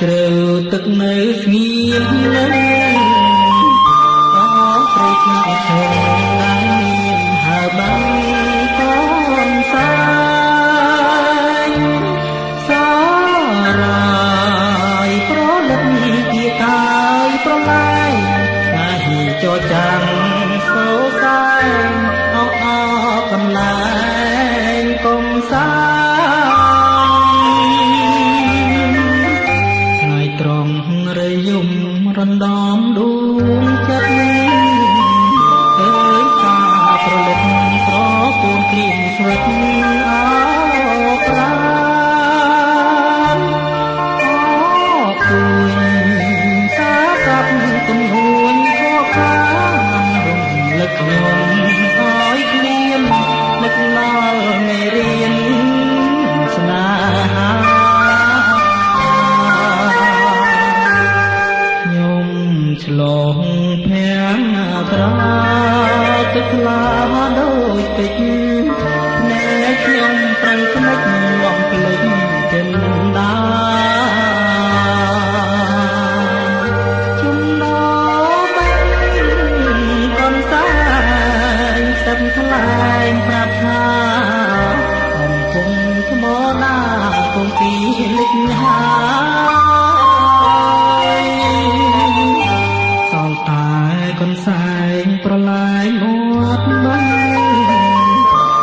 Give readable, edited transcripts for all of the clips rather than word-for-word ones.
ជ្រៅទឹកនៅស្ងៀមនៅព្រៃថ្នាក់ឈើឡើងមានហើបាំងកូនសាយសារាយប្រលឹកពីកាយប្រឡាយស្នេហ៍ចរចាំសោសាយអោអកំឡាញកុំសារំដំដួងចិត្តឃើញការប្រលឹកស្រគួនគ្លៀងស្វិតអោប្រាណអពួយសាកាប់ទំនួនខកខានរំលឹកខ្ញុំអើយគ្លៀននឹកដល់មេរៀនស្នេហាឆ្លងភាំងត្រាទឹកថ្លាដូចពេជ្រភ្នែកខ្ញុំប្រឹងភ្លេចងំភ្លេចចិនដាចំណោបែកកូនសាយសឹកថ្លែងប្រាប់ថាកំពុងថ្មណាគង់ពីលិចហាកូនសែងប្រឡាយមាត់បា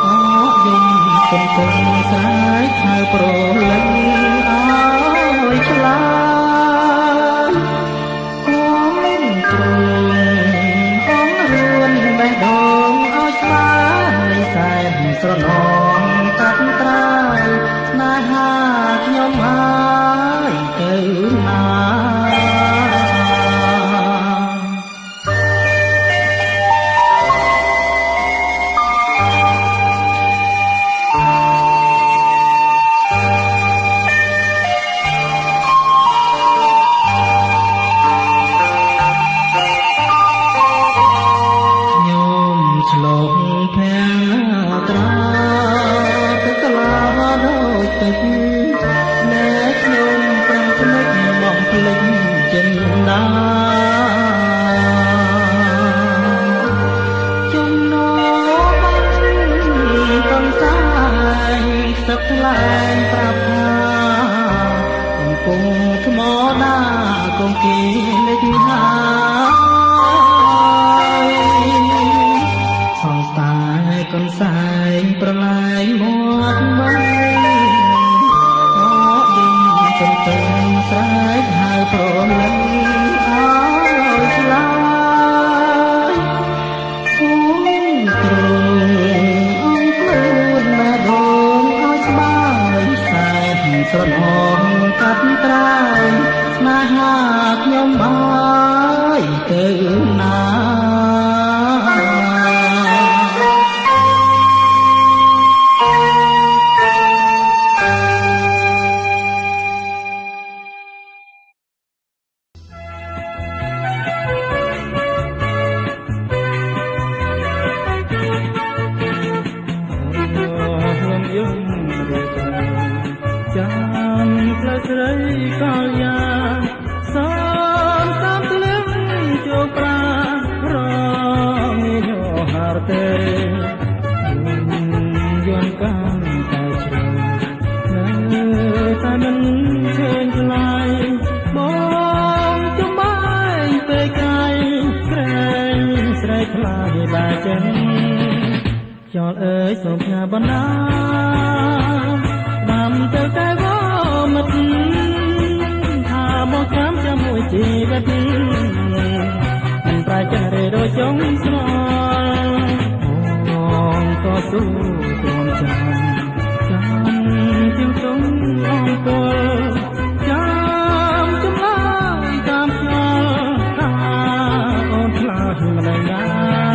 អកយំកំពុងស្រែកហៅប្រលឹងអើយឆ្លាតគំទ្រូងអងរឿនបេះដូងអើយស្វានៃសែនស្រណងកាត់ត្រាយស្នេហាខ្ញុំហើយទៅណាឆ្លងភាំងត្រាទឹកថ្លាដូចទឹកណែខ្ញុំប្រឹងភ្លេចមកភ្លេចចិនដាចំណោបាច់កូនសាយសឹកថ្លែងប្រាប់ថាកំពុងថ្មដាគង់គេលេចហាកូនសែងប្រឡាយមាត់បាអកយំចំទឹងស្រែកហៅប្រលឹងអើយឆ្លាយគូទ្រូងអងខ្លួនបេះដូងអើយស្បើយសែនស្រណងកាត់ត្រាយស្នេហាខ្ញុំហើយទៅណាចលអើយសូមផ្ញើបណ្ណាបានទៅតែវមិត្តថាមកចាំជាមួយជីវិតមិនប្រែចរេដូចចុងស្មអងក៏ស៊ូទ្រាំចាំជាងទុំអង្គលចាំចម្លើយតាមខ្យល់តាអូនខ្លាចម្ដេចណា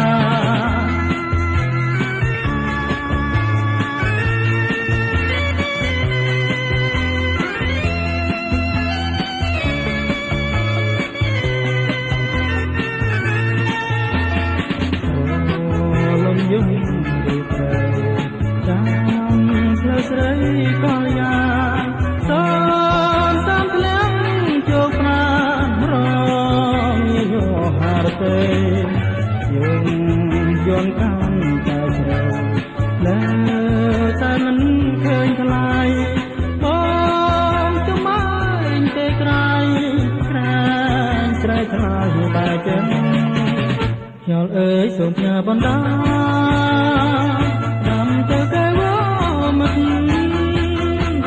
ស្រីក៏យ៉ាងសូមតាមធ្លាក់ យសូមផ្ញើបណ្ដាដាំទៅកែវមិត្ត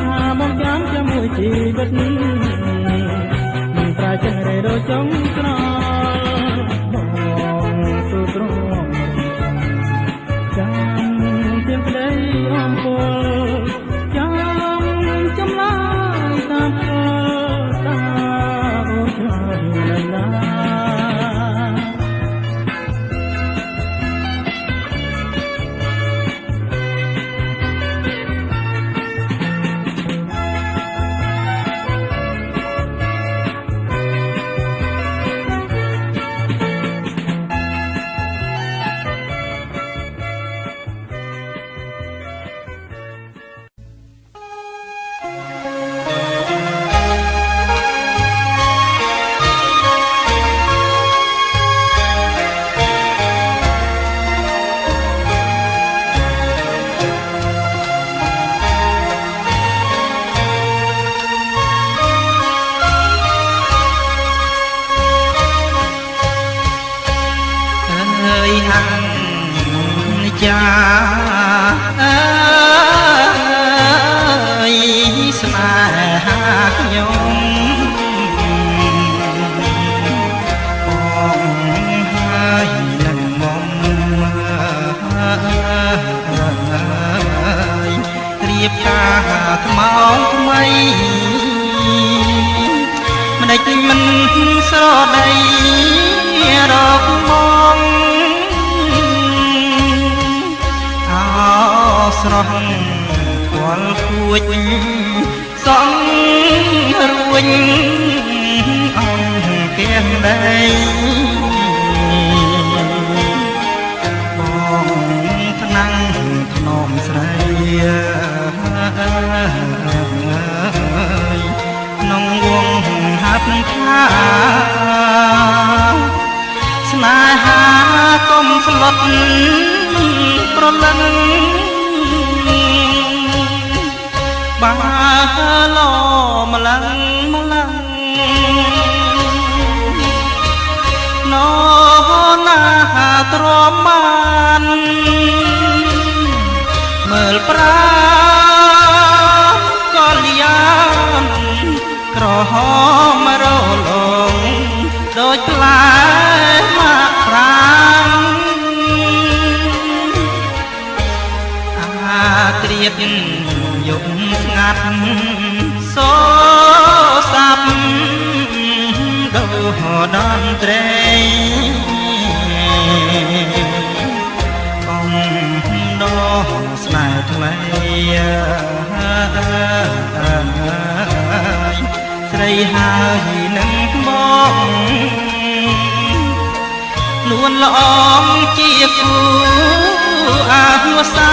ថាបងចាំជាមួយជីវិតមិនប្រាចិនរេរចុងក្របងទូត្រង់ចាំទៀងក្ដីអំពើចាំចម្លើយតាមតាអូនឆ្លើយណាស់ចាអើយស្នេហាខ្ញុំបងហើយនឹងមុំរៀបការថ្មោងថ្មីមិនដេចមិនស្រដីរកមកស្រស់ខ្វល់គួចសង់រួញអង្គាំងដីបងថ្នាំងធ្នមស្រីក្នុងវងហាប់នឹងថាស្នេហាកុំស្លុតប្រលឹងបាឡម្លឹងម្លឹងណោណាទ្រាំបានមើលប្រាកលយានក្រហមរលងដូចផ្លែមកប្រាំអាត្រៀតយប់ស្ងាត់សូសាប់ដូរដន្ត្រីកំដោស្នេហ៍ថ្មីស្រីហើយនឹងបងលួនល្អជាគូអាវសា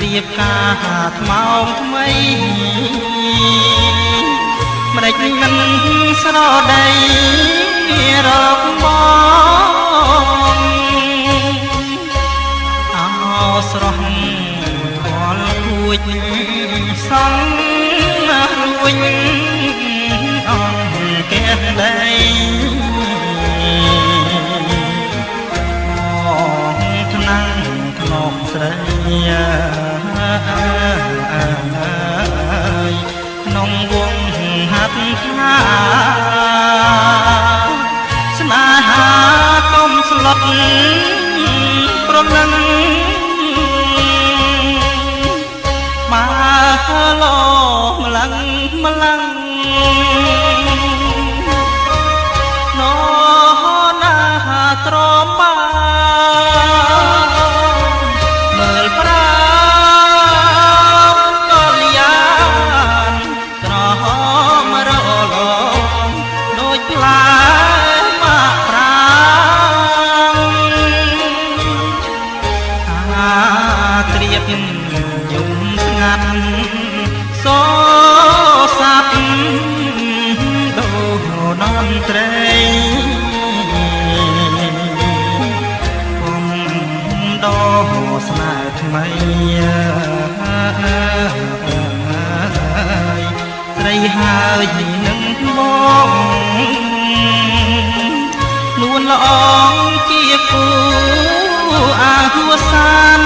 រៀបការថ្មោងថ្មីមិនដេចមិនស្រដីរកបងអោស្រស់ខ្វល់គួចសង់រួញអង្គាំងដីថ្នាំងធ្នមស្រីក្នុងវងហាត់ថាស្នេហាកុំស្លុតប្រលឹង ឡម្លឹងម្លឹងណណាទ្រាំបានមើលប្រាកលយានក្រហមរលងដូចផ្លែមកប្រាត្រៀបយំស្ងាត់សសាប់ដូននត្រីគុំដោស្នេហ៍ថ្មីស្រីហើយនឹងបងនួនល្អងជាគូអាហួសាន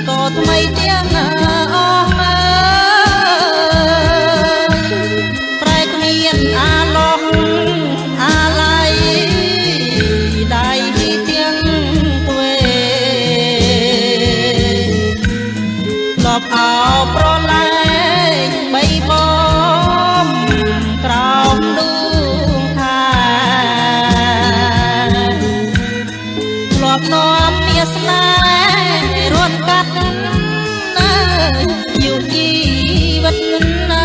ក៏ថ្មីទាំងអស់ប្រែគ្មានអាឡោះអាឡៃដៃទាំងទ្វេលបអោប្រឡែងបីបំក្រោមដួងថាធ្លាប់នាំមាសស្នេហ៍រួនកាត់យុជីវិតណា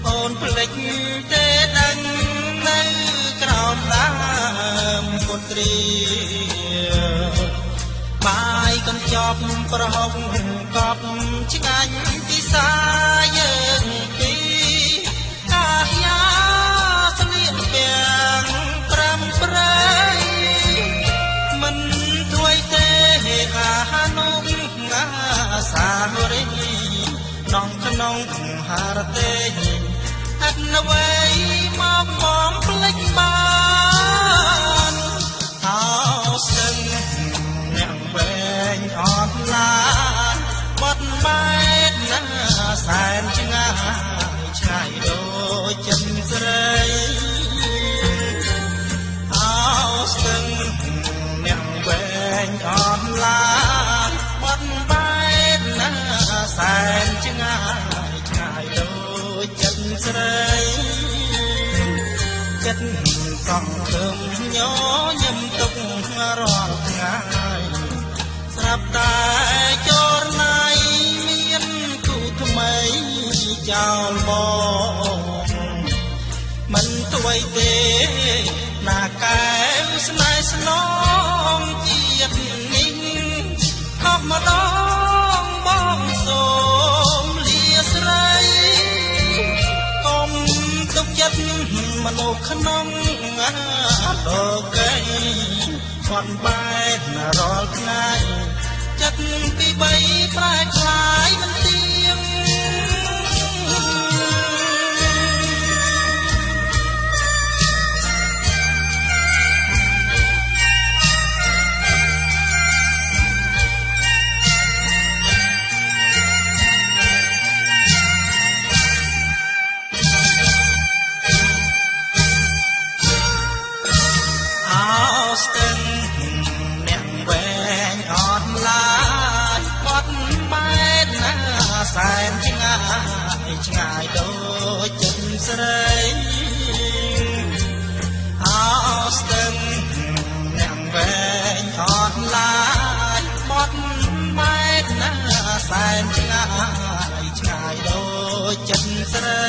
អូនភ្លេចទេដឹងនៅក្រោមដើមពុទ្រីបាយកញ្ចប់ប្រហុកកប់ឆ្ងាញ់ពិសាយើងពីអាយ៉ាស្លៀកពាំងប្រាំប្រៃមិនទួយទេអានុងាសារីនងក្នុងហារទេអត់នៅវ័យមកបំភ្លេចបានអោសឹងអ្នកវែងអត់ឡាបត់បែកណាសែនឆ្ងាយឆ្ងាយដូចចិត្តស្រីអោសឹងអ្នកវែងអត់ឡាបត់បែកណាសែនឆ្ងាយឆ្ងាយដូចចិត្តស្រីចិត្តសងគឹមញញឹមទុករាល់ថ្ងៃស្រាប់តែចរណៃមានគូថ្មីចោលបងមិនទួយទេណាកែវស្នេហ៍ស្នងជាតិនេះខំម្ដងបងសូមលាស្រីកុំទុកចិត្តមនុស្សក្នុងលោកីគាត់បែករាល់ថ្ងៃចិត្តពីបីប្រែคล้ายមិនទៀងសែនឆ្ងាយឆ្ងាយដូចចិត្តស្រីអោស្ទឹងអ្នកវែងអត់ឡាយបត់បែកណាសែនឆ្ងាយឆ្ងាយដូចចិត្តស្រី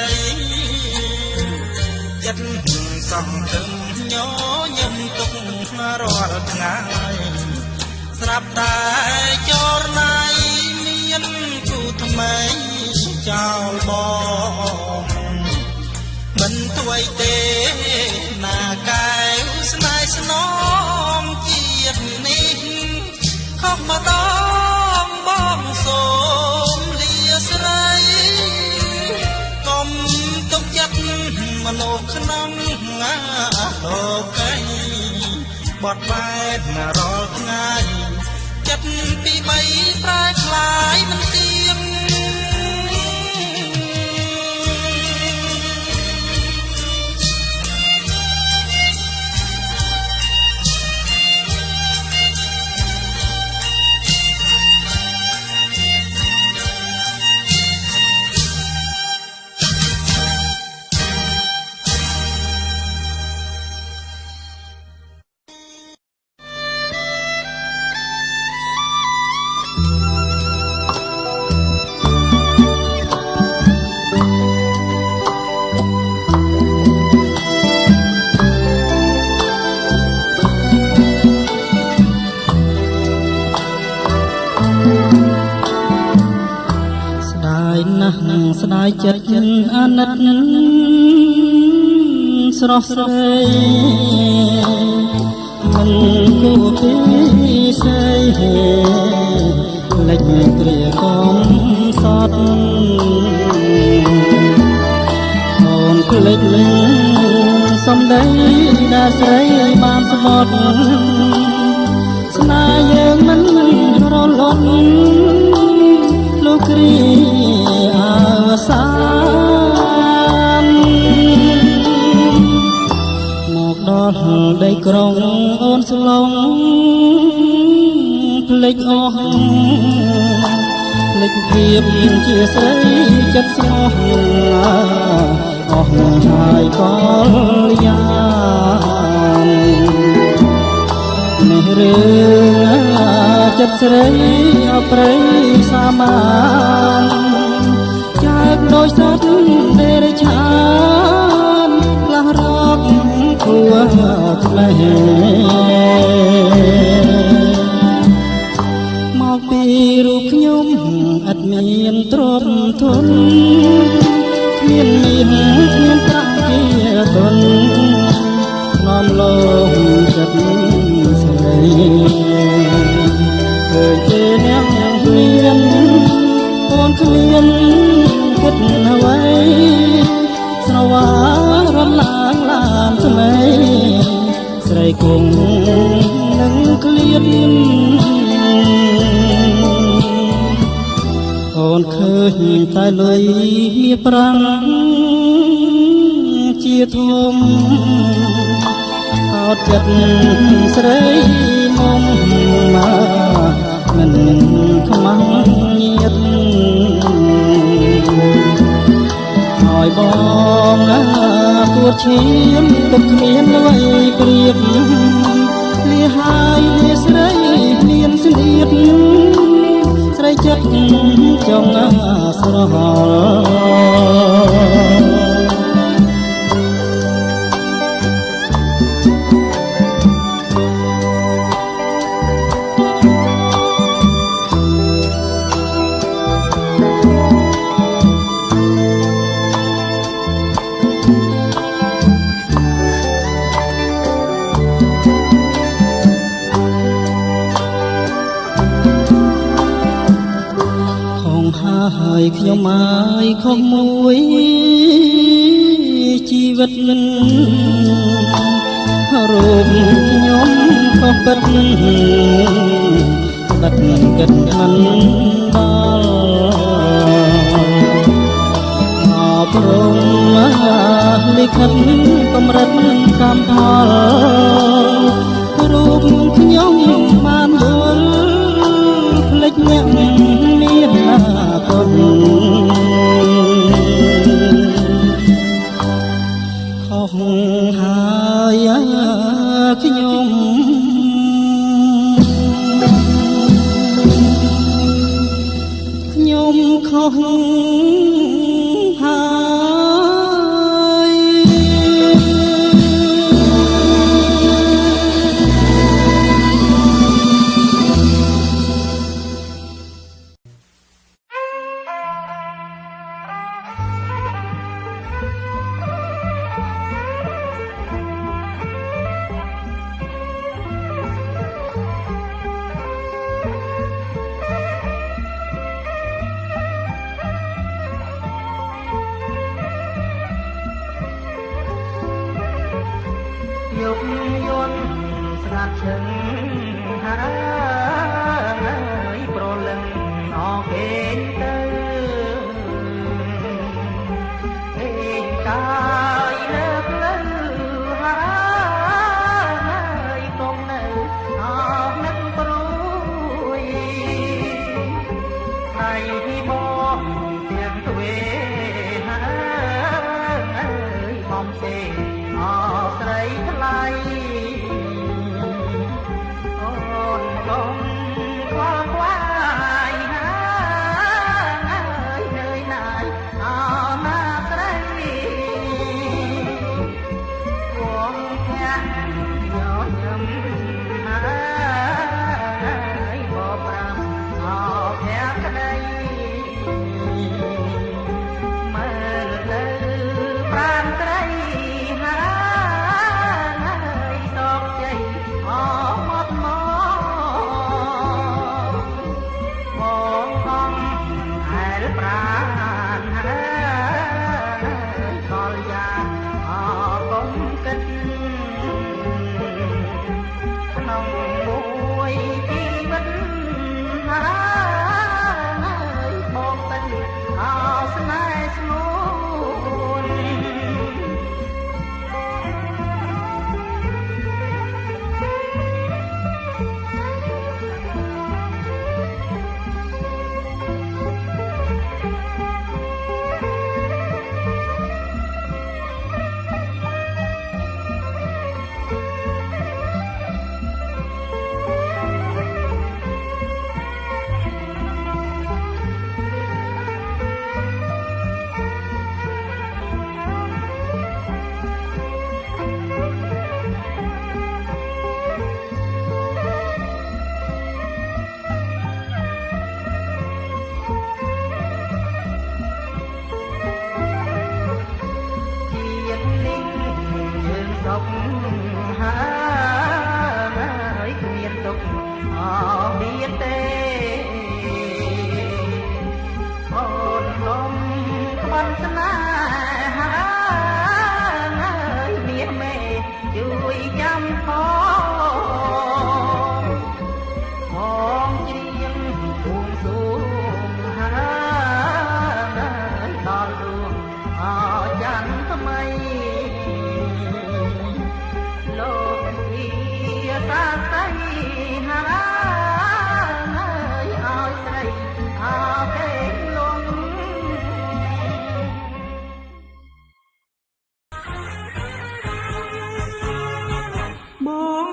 ចិត្តសងគឹមញញឹមទុករាល់ថ្ងៃស្រាប់តែចរណៃមានគូថ្មីចោលបងមិនទួយទេណាកែវស្នេហ៍ស្នងជាតិនេះខុសម្ដងបងសូមលាស្រីកុំទុកចិត្តមនុស្សក្នុងលោកីបត់បែករាល់ថ្ងៃចិត្តពីបីប្រែคล้ายមិនទៀង យចិត្តអាណិតស្រស់ស្រីមិនគួរពីស្រីលេចគ្រាកងសតអូនភ្លេចសំដីដែលស្រីបានស្បត់ស្នេហ៍យើងមិនរលត់លោកគ្រាអវសានមកដល់ដីក្រុងអូនស្លងភ្លេចអស់ភ្លេចភាពជាស្រីចិត្តស្មោះអស់ហើយកលយានេះរឿងចិត្តស្រីអប្រៃសាមានចើកដោយសត្វដេរឆានផ្លាស់រកគួរផ្លែមកពីរូបខ្ញុំឥតមានទ្រព្យធនគ្មានប្រាក់ជាទុននាំលោចិត្តស្រីឃើញទេអ្នកព្រៀនអូនគ្មានគិតអ្វីស្រវារំលាងឡានថ្មីស្រីគង់នឹងក្លៀតអូនឃើញតែលុយមានប្រាំងជាធំអត់ចិត្តស្រីមុំមកមិនខ្មាំងញៀតហើយបងគួរឈាមទុកគ្មានអ្វីប្រៀបលីហើយលីស្រីមានស្នៀតស្រីចិត្តចង់ស្រហល់ហើយខ្ញុំមកខុសមួយជីវិតរូបខ្ញុំខុសពិតបាត់មិនគិតមិនដល់អបរំលិខិតកម្រិតកម្មផលរូបខ្ញុំបានយល់ភ្លេចអ្នកមានកូនខុសហើយខ្ញុំខុសហើយយកយន្តស្ងាត់ឈឹងហើយប្រលឹងអស់គេទៅឯងកាយលើកលើហើយកុំនៅអស់នឹកព្រួយហើយពីបងទាំងទ្វេហើយបំពេអស្រីថ្លៃអូនកុំខ្វល់ខ្វាយហើយនឿយណាយអណាស្រីគង់ភ័ក្រយកញឹមហើយបបរាំអភ័ក្រក្តីមើ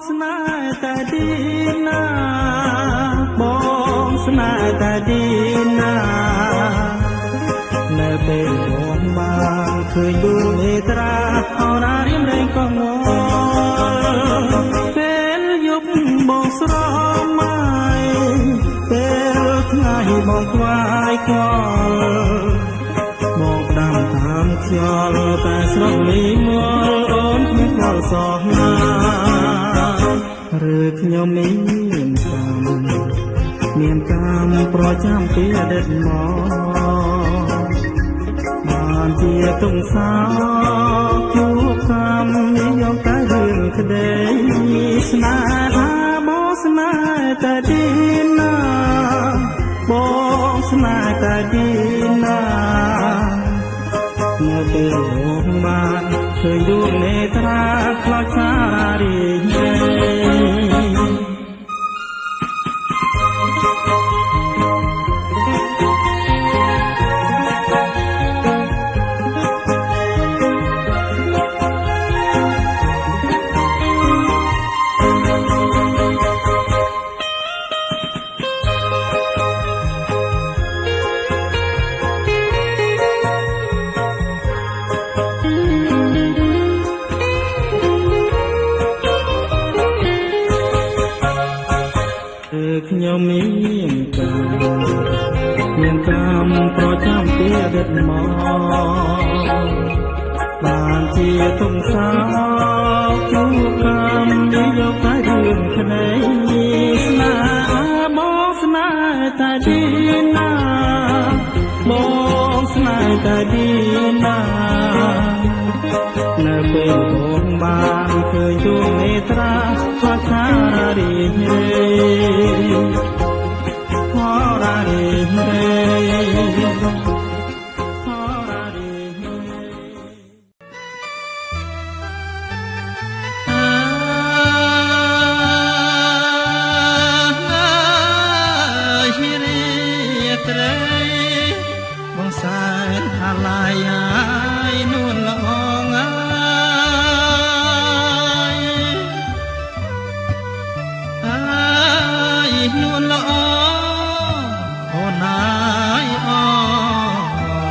ស្នេហ៍តែទីណាបងស្នេហ៍តែទីណានៅពេលបងបានឃើញដួងនេត្រាអរារៀមរែងកងងល់ពេលយប់បងស្រមៃពេលថ្ងៃបងខ្វាយខ្វល់មកដាំតាមខ្យល់តែស្រស់លីមលអូនគ្មានខ្វល់សោះណាឬខ្ញុំនេះមានកម្មប្រចាំពីអតីតមកបានជាទុំសោជួបកម្មនិយមតែរឿងក្តីស្នេហាបងស្នេហ៍តែទីណាបងស្នេហ៍តែទីណានៅពេលលោកបានឃើញដួងនេត្រាខ្លោចឆារីញ៉េខ្ញុំមានកម្មប្រចាំពីអតីតមកបានជាទុំសោជួបកម្មនិយមតែរឿងក្តីស្នេហាបងស្នេហ៍តែទីណាបងស្នេហ៍តែទីណានៅពេលបងបានឃើញដួងនេត្រាខ្លោចឆារីញ៉េបងសែនអាឡាយហើយនួនល្អងហើយនួនល្អអូនហើយអូ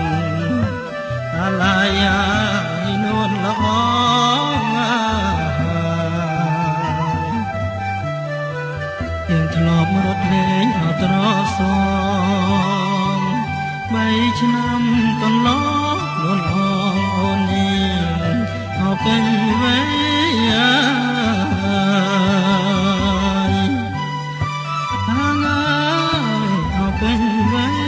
នអាឡាយហើយនួនល្អយើងធ្លាប់រត់លេងអត់ត្រសង3ឆ្នាំកន្លងនួនអូននេះអោពេញវ័យហាងអោពេញវ័យ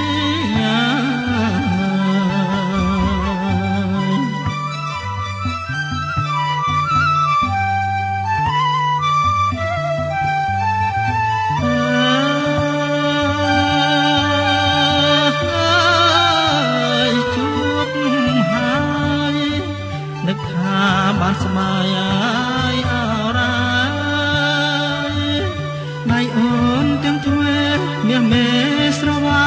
បានស្មាយហើយអរ៉ាយណៃអូនទាំងទ្វេមាសមេស្រវា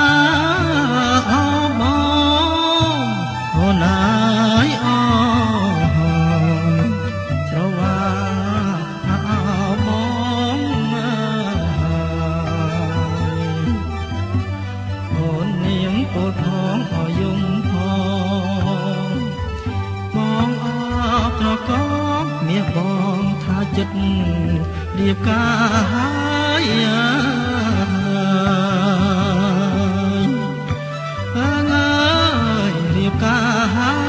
អបងអូនហើយអូនស្រវាអបងអូននាងពោលផងអយំផងបងត្រកងមាសបងថាចិត្តរៀបការហើយអើយរៀបការហើយ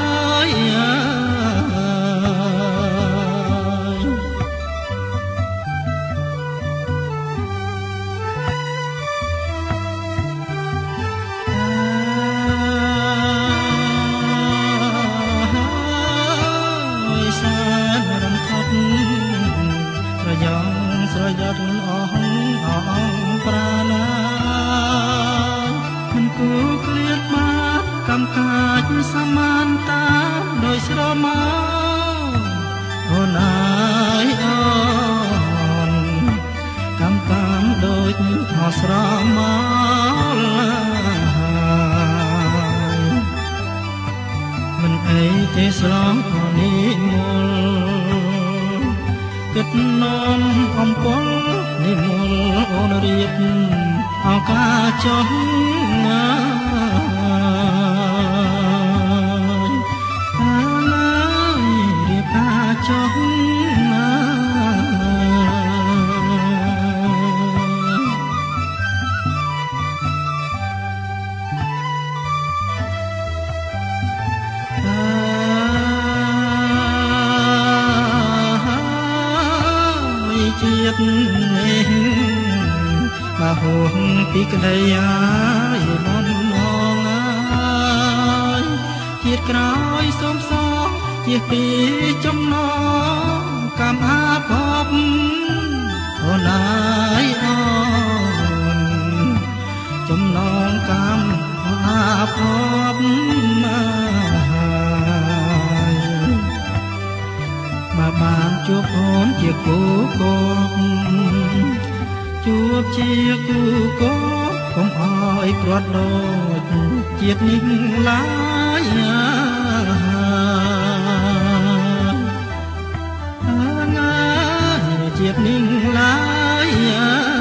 ស្រយត់អស់ប្រាណាមិនគូក្លៀតបានកំកាចសមានតាដោយស្រមោអូនអើយអូនកំតាមដូចអស្រមោមិនអីទេស្រងនេះមូល គិតនាំអំពលនិមលអូនរៀបឱកាសចុះរៀបការចុះជាតិនេះបើហួងពីក្តីអាយបំណងអាយជាតិក្រោយសូមសងជាពីចំណងកម្មអាភពអូនអាយអូនចំណងកម្មអាភពបើបានជួបអូនជាគូកូនជួបជាគូកូនកុំអោយព្រាត់ដូចជាតិនេះឡើយជាតិនេះឡើយ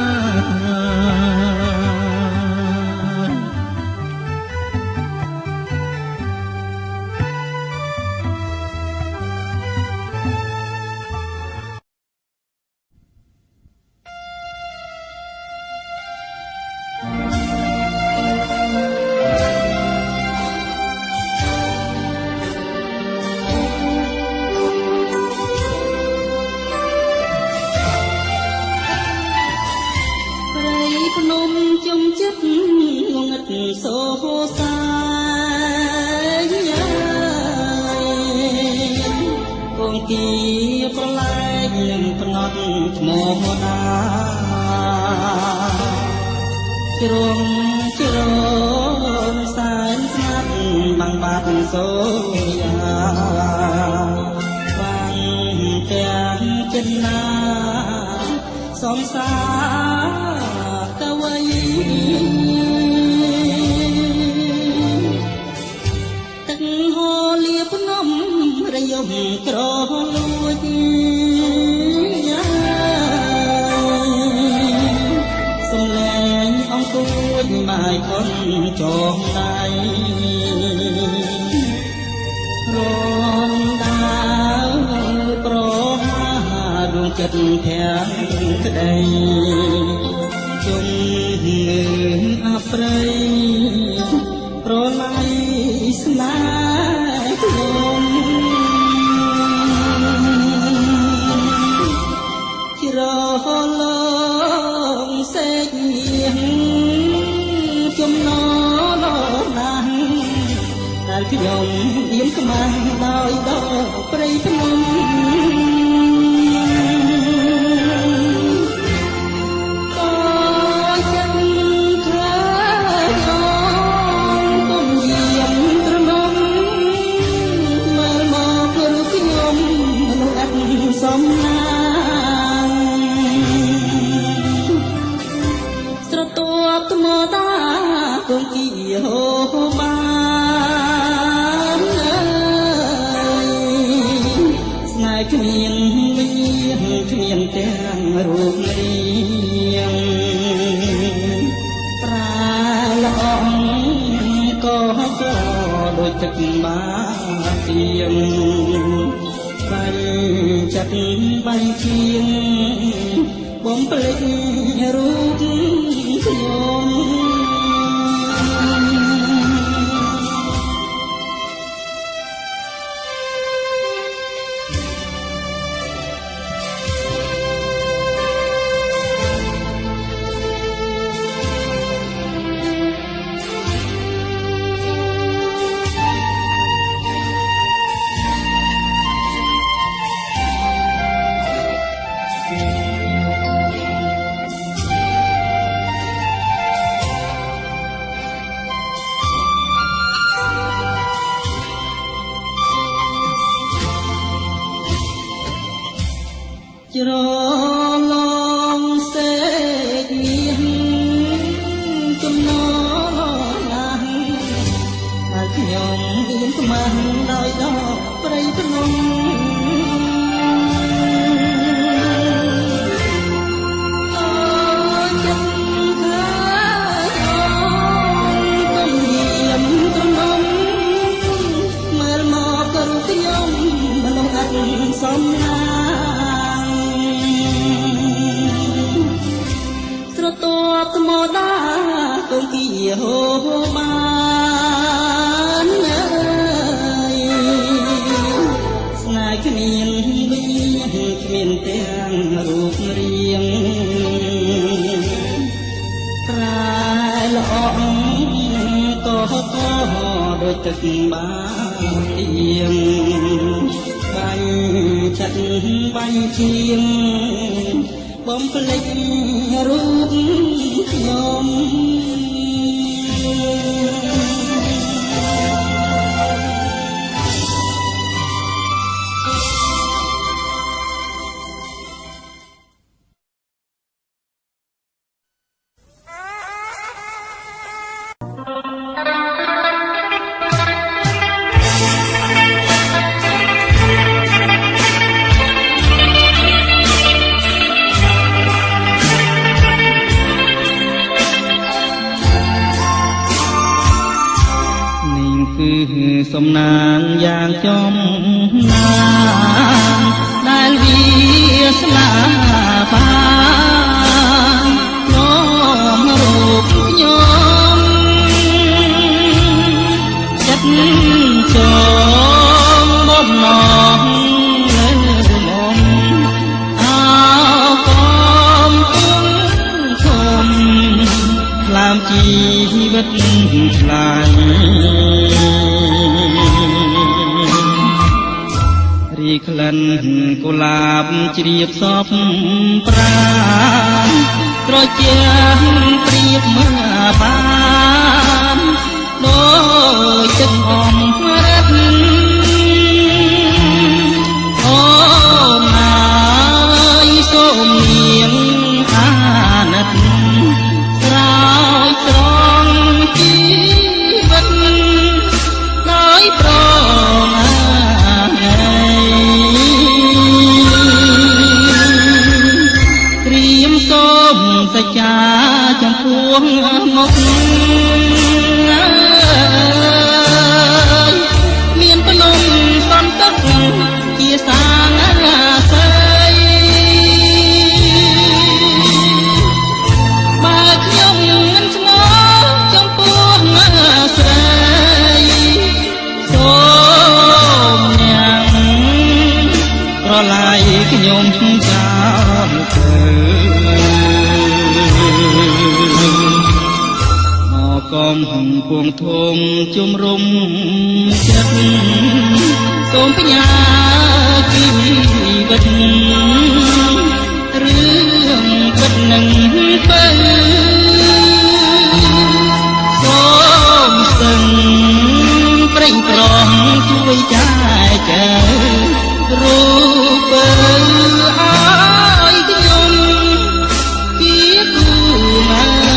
សូសាយកងគីប្រឡែកនឹងភ្នត់ឈ្មោះណាជ្រុំជ្រងសែនស្ងាត់បាំងបាត់សូយាបាំងទាំងចិនណាសំសាកវៃរយំក្រលួចសំឡេងអង្គួចបាយខុនចងដៃរំដាវប្រហាដួងចិត្តទាំងក្តីជុំងើអប្រៃប្រឡៃស្នេហ៍ខ្ញុំជ្រលងសេចចំណលណាស់ដែលខ្ញុំអៀនខ្មាំងដោយដកព្រៃភ្នំសំណាងស្រទាប់ថ្មតាគងគីហូបានស្នេហ៍គ្មានវិញ្ញាណគ្មានទាំងរូបរាងប្រាល្អងក៏ដូចទឹកបាទៀងបាញ់ចិត្តបាញ់ជាងបំភ្លេចរូបខ្ញុំជ្រលងសេចមានចំណងណាស់ហើយខ្ញុំអៀនស្មាំដោយដកព្រៃភ្នំ ត់សំណាងស្រទាប់ថ្មដាកងគីហូបានស្នេហ៍គ្មានដូចគ្មានទាំងរូបរាងប្រែល្អក៏ដូចទឹកបានទៀងបាញ់ចិត្តបាញ់ជាងបំភ្លេចរូបខ្ញុំសំណាងយ៉ាងចំណានដែលវាស្លាបាននាំរូបខ្ញុំចិត្តចងបំណងលើមុំអោកំពុងធំខ្លាមជីវិតឆ្លាញ់ក្លិនកុលាបជ្រាបសពប្រាត្រជាព្រៀបមើបានដូចទឹកអំរិតអូនហើយសូមនាងអាណិតស្រោចស្រង់ជីវិតដោយប្រសច្ចាចំពោះមុខមានភ្នំសំទឹកជាសានាស័យបើខ្ញុំមិនស្ងល់ចំពោះស្រីសូមញ៉ាំប្រឡាយខ្ញុំចោលទៅកំពុងធំជំរុំចិត្តសូមបញ្ញាជីវិតរឿងពិតនឹងទៅសូមស្ទឹងប្រេងប្រងជួយចាយចែរូបឲ្យខ្ញុំពីគូណា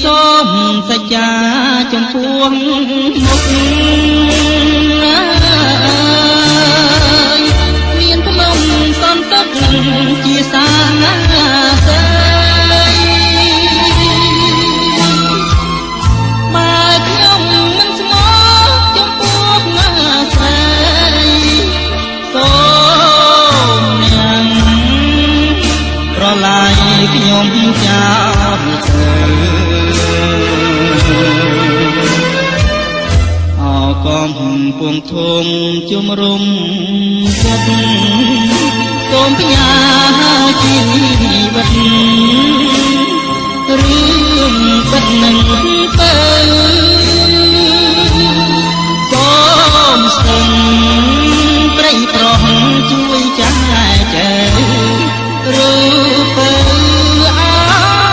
សូមសច្ចាចំពោះមុខមានភ្នំសំទឹកជាសានាស័យបើខ្ញុំមិនស្មោះចំពោះស្រីសូមញ៉ាំប្រឡាយខ្ញុំចោលទៅកំពុងធំជំរុំចិត្តសូមបញ្ញាជីវិតរឿងពិតនឹងទៅសូមស្ទឹងប្រេងប្រងជួយចាយចែរូបឲ្យ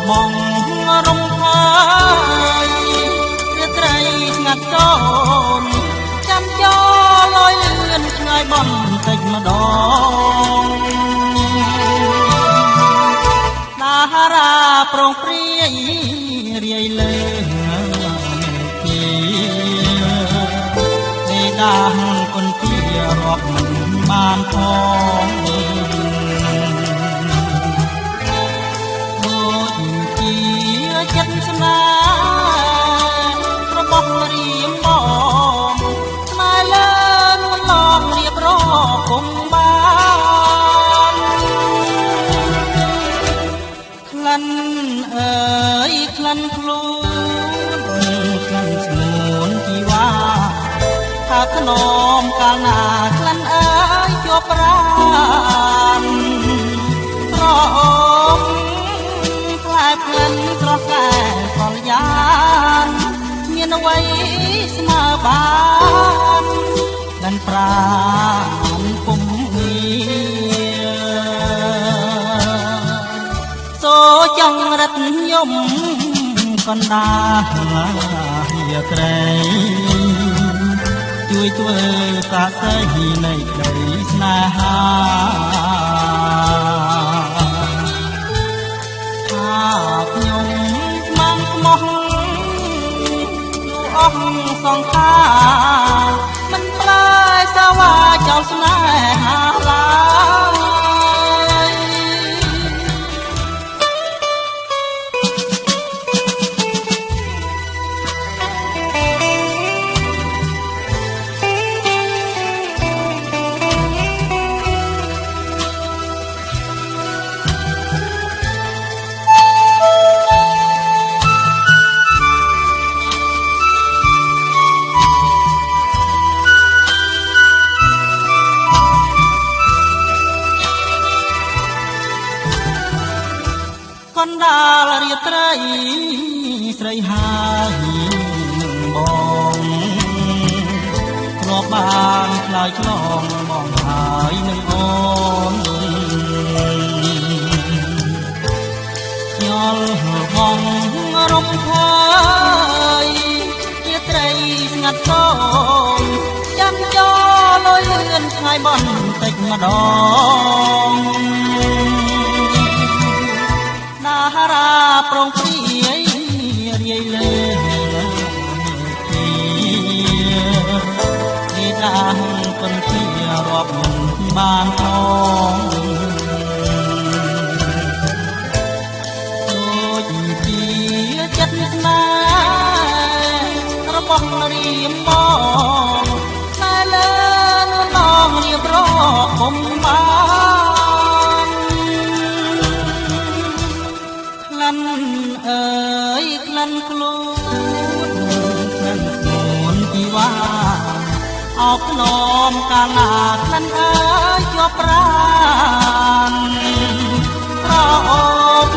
បងរំខាយរាត្រីស្ងាត់ចោលចាំចោលលយលឿនឆ្ងាយបន្តិចម្ដងតារាប្រងព្រាយរាយលើមេធាដាស់គុនជារាប់មិនបានផងដូចជាចិត្តស្នេហ៍របស់រៀមបងស្នេហ៍លើនួនឡងរៀបរកុំបានក្លិនអើយក្លិនខ្លួនក្លិនស្ងួនជីវ៉ាថាខ្នមកាលណាក្លិនអើយជាប់ប្រាណប្រអងផ្លែក្លិនស្រស់កែកលយ៉ាងមានអ្វីស្មើបានក្លិនប្រាណពុំងារសូចង្រិតយំកណ្ដាលក្រែជួយធ្វើសាស្ត្រីនៃក្តីស្នេហាថាខ្ញុំស្មានស្មោះយូរអស់សង្ខារមិនផ្លែសាវ៉ាចោលស្នេហាឡើយកណ្ដាលរាត្រីស្រីហើយបងធ្លាប់បានឆ្លើយឆ្លងបងហើយនឹងអូនខ្យល់បងរំខាយរាត្រីស្ងាត់សូមចាំចោលលយលឿនឆ្ងាយបន្តិចម្ដងតារាប្រងព្រាយរាយលើមេធាដាស់គុនជារាប់មិនបានផងដូចជាចិត្តស្នេហ៍របស់រៀមបងតែលើនួនឡងរៀបរកគុំបានក្លិនអើយក្លិនខ្លួនក្លិនខ្លួនជីវ៉ាអោបនំកាលណាក្លិនអើយជាប់ប្រាណប្រអប់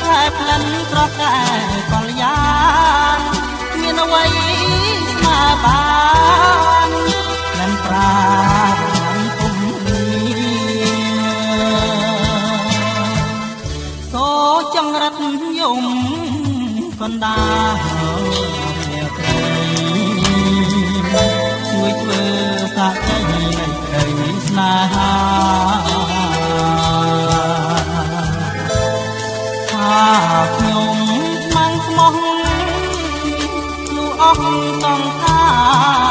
ខែក្លិនស្រស់កែកលយ៉ាងមានអ្វីស្មើបានក្លិនប្រាណពុំសូចង្រិតយំកណ្ដាលរាត្រីជួយធ្វើសាក់ใจនៃក្តីស្នេហាថាខ្ញុំស្មានស្មោះលូអស់សង្ខា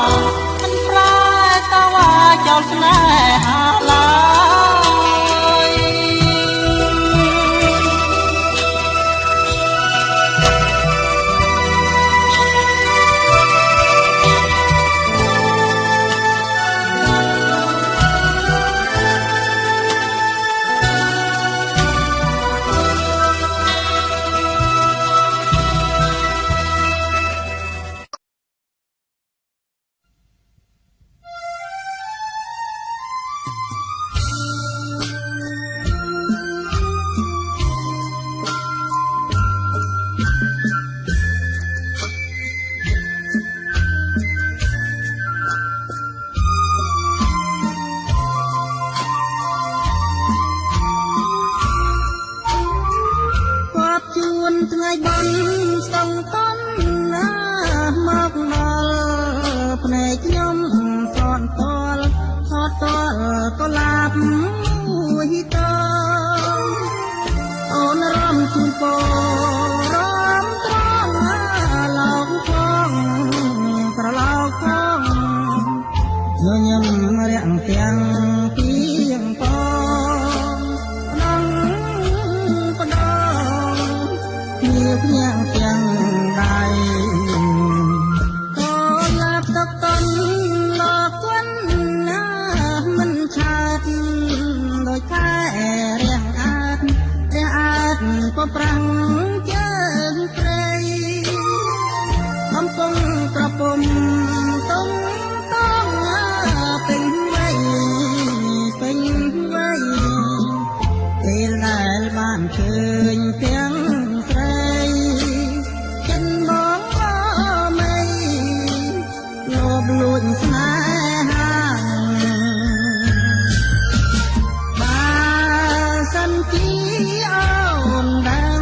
រមិនប្រែតាវ៉ាចោលស្នេហាឡើយ ក៏ប្រាំងជើងព្រៃអំពងក្រពុំតុងតងពេញវ័យពេលដែលបានឃើញទាំងស្រីចិនមកមេលោបលួចស្នេហាបើសិនជាអូនដឹង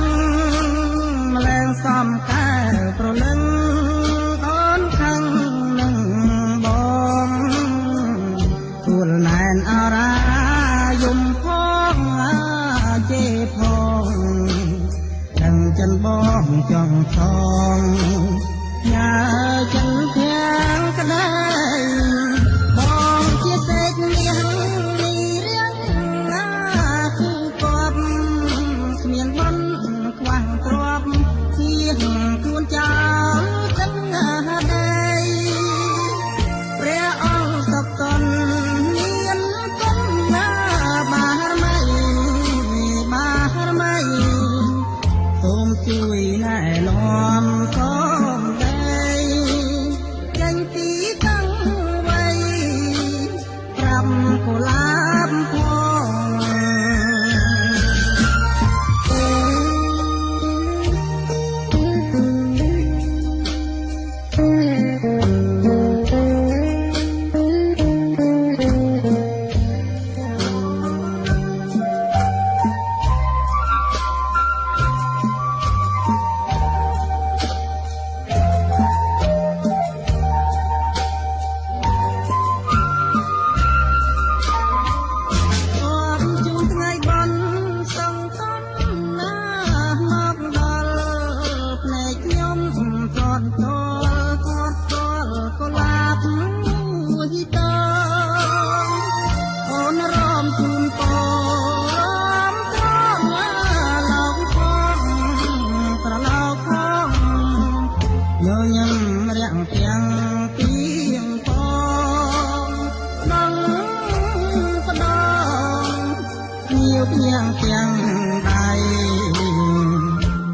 ម្លែងសំកែប្រលឹងអូនខឹងនឹងបងទួលណែនអរាយំផងជេផងដឹងចិនបងចង់ថងញ៉ាចិនទាំងក្ដីបងជាសេចនាងនេះរៀងណាគូកប់គ្មានបនខ្វះទ្របជាខ្លួនចោលចិនដីព្រះអង្គសពតនមានគុណណាបារមីសូមជួយណែនាំសូមដីចេញពីតាំងវ័យប្រាប់កុលាបទាំងដៃ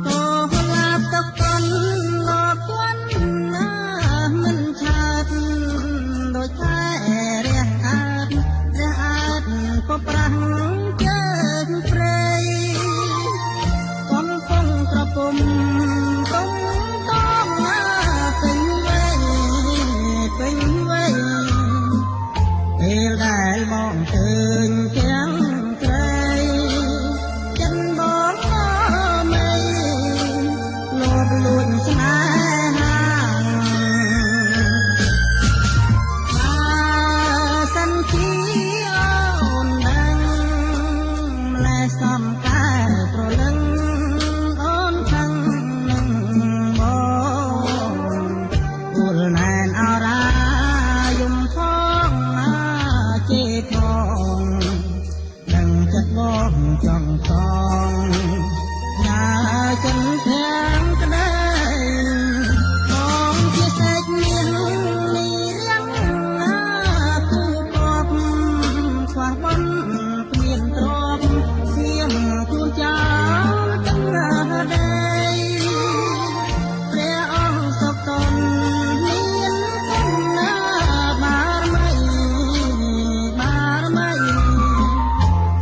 ក៏ឡាបទឹកកន់លោកគន់ណាមិនឆាតដូចតែរះអាតក៏ប្រាំងជើងព្រៃកំពុងក្រពុំតុងតងពេញវ័យពេលដែលបងឃើញទាំងលួចស្នេហាបើសិនជាអូនដឹងម្លែសំកែប្រលឹងអូនខឹងនឹងបងទួលណែនអរាយំផងជេរផងដឹងចិត្តបងចង់តងញ៉ាចិនទាំងក្ដីបងជាសេចនាងនេះរៀងណាគូកប់ខ្វះបនគ្មានទ្រព្យសៀមខ្លួនចោលទាំងដីព្រះអង្គសពតនមានគុណណាបារមី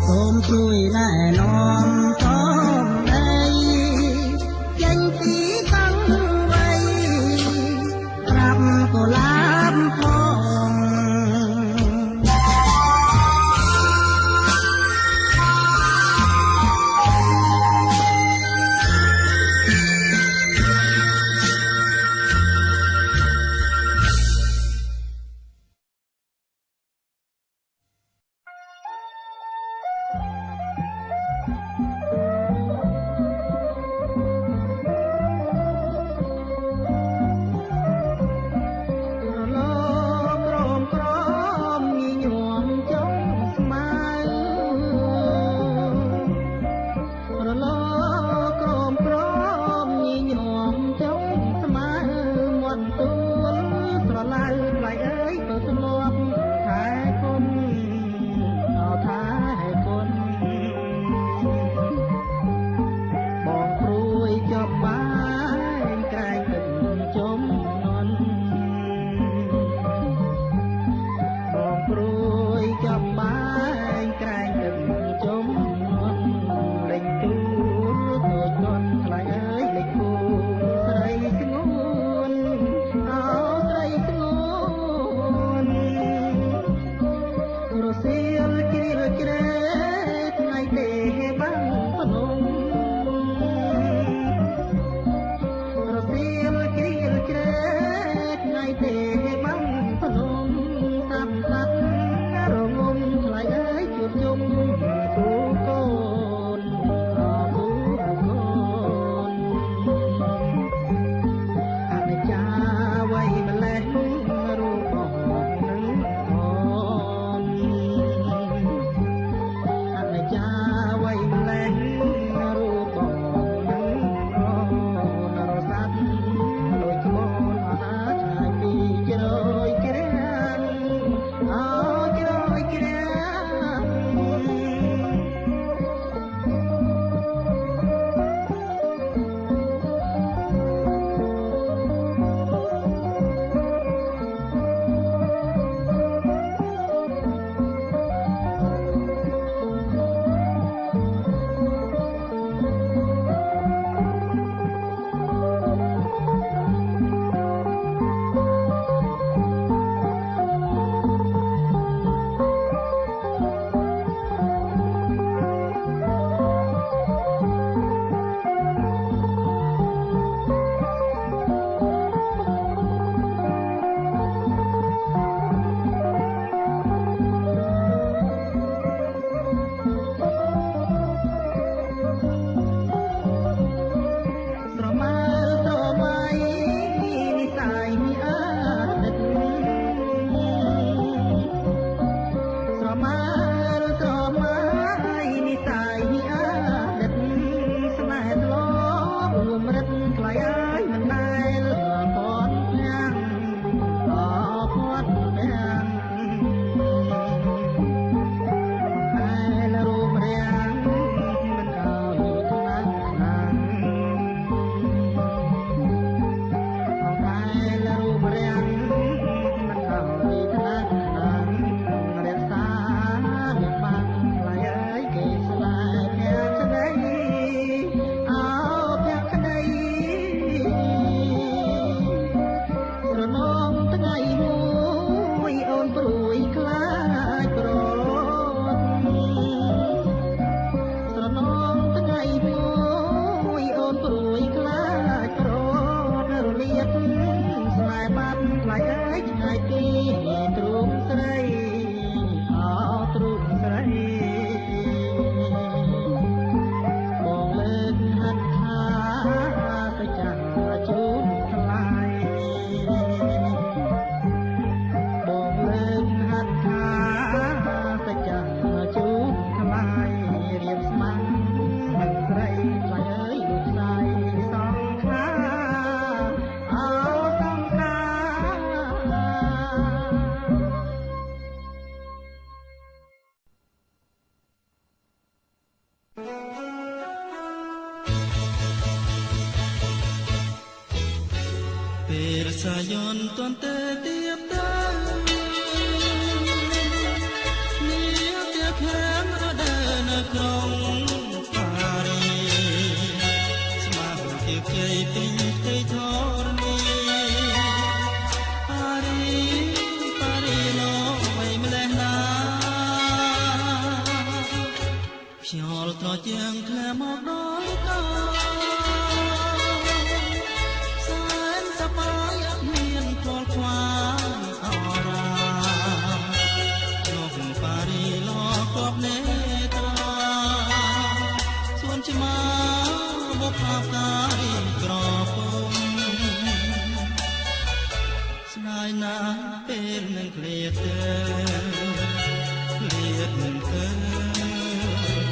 សូមជួយណែនាំសូមដីចេញពីតាំងវ័យប្រាប់កុលាបផង ពេលសាយ័ន្តទាន់តែទៀបតានាងតែខាងរដើនៅក្រុងប៉ារីស្មារតីជ័យពេញផ្ទៃធរណីប៉ារីលោកមិនម្លេះណាខ្យល់ត្រជាងធ្លាមកដល់កាខ្វាអរាលោកប៉ារីលោកគប់នេត្រាសួនឆ្មាបុកអាការីក្រពុំស្នាយណាពេលនឹងឃ្លាតទៅឃ្លាតនឹងទៅ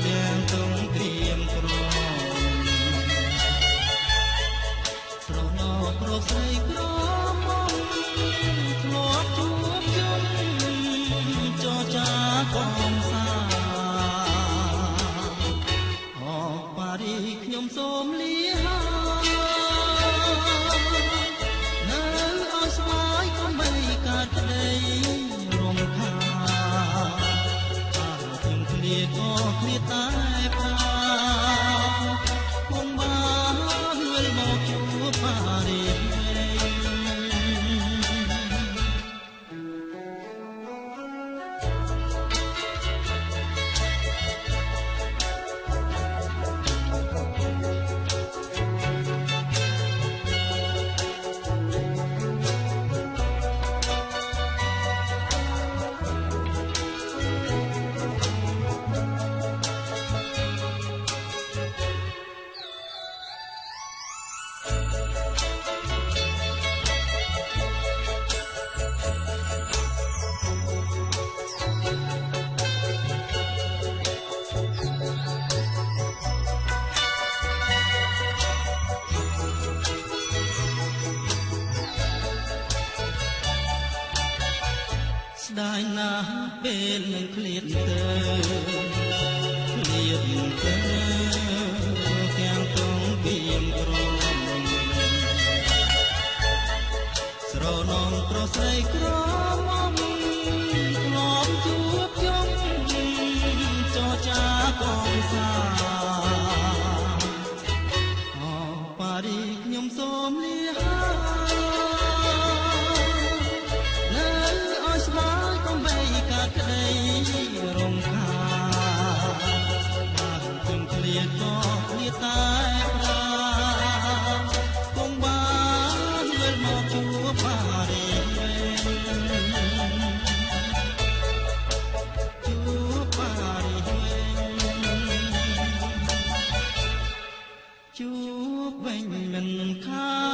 ទាំងតុងត្រៀមក្រស្រណោប្រស្រីក្រកងសាអប៉ារីខ្ញុំសូមលានៅឲ្យស្វាយកុំបីកាត់ក្តីរំខាខ្ញុំឃ្លាតក៏ឃ្លាតតែប្រាគង់បានវិលមកជួបប៉ារីស្ដាយណាស់ពេលនឹងឃ្លាតទៅឃ្លាតទៅទាំងទងពីមក្រមស្រណងប្រស្រីក្រមធ្លាប់ជួបជុំចរចាកងសាអប៉ារីខ្ញុំសូមលាក្តីរំខាបានគុំឃ្លាតក៏ឃ្លាតតែប្រាគង់បានវិលមកជួបប៉ារីជួបប៉ារីជួបវិញមិនខា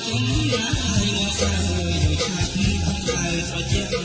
គុំណាយងសាយឆាប់អើស្រជា